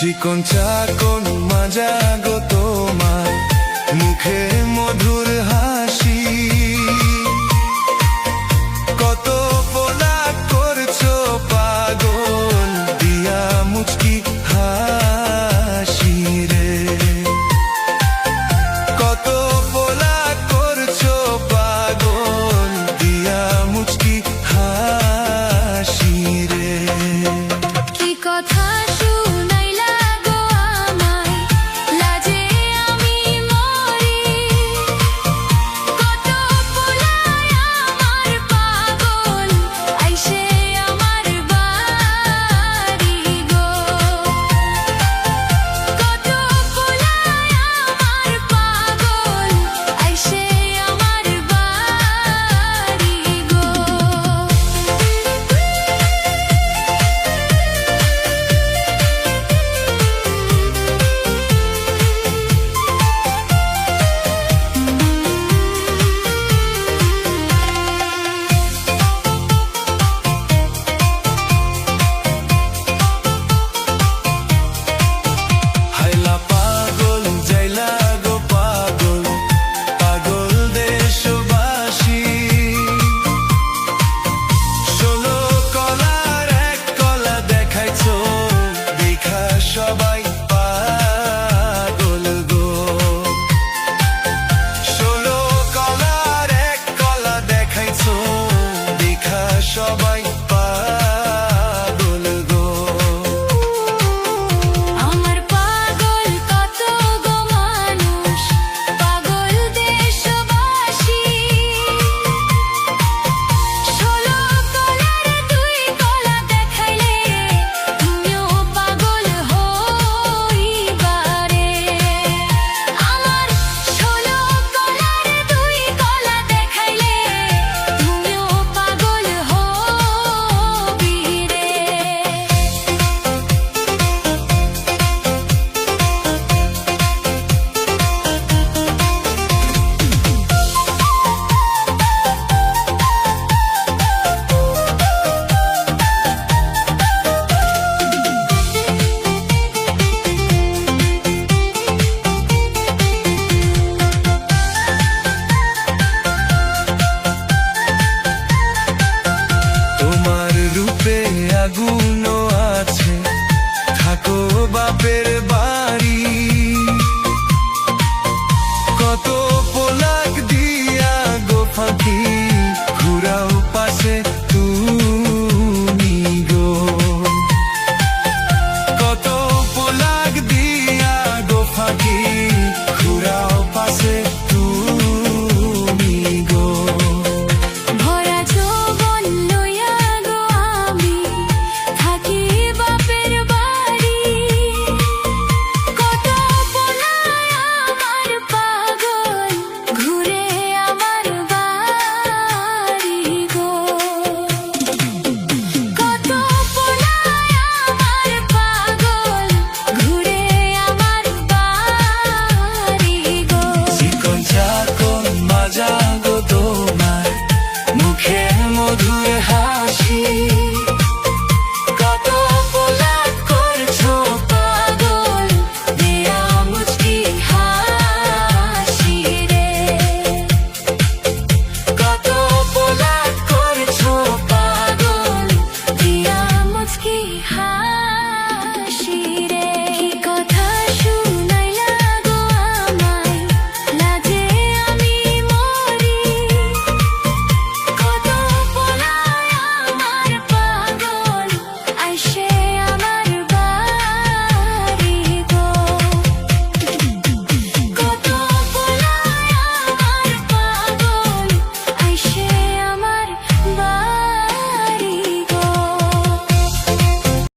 চিকন চাকন মাজা গো তোমার মুখে মধুর হাসি, কত পোলা করছো পাগল দিয়া মুচকি হাসি রে, কত পোলা করছো পাগল দিয়া মুচকি হাসি রে। কি কথা শুনাইলা গো আমায়, লাজে আমি মরি, কত পোলায় আমার পাগল আইসে আমার বাড়ি গো, কত পোলায় আমার পাগল আইসে আমার বাড়ি গো। হাইলা পাগল যাইলা গো পাগল, পাগল দেশবাসী, 16 কলার এক কলা দেখাইছো দেখা সবাই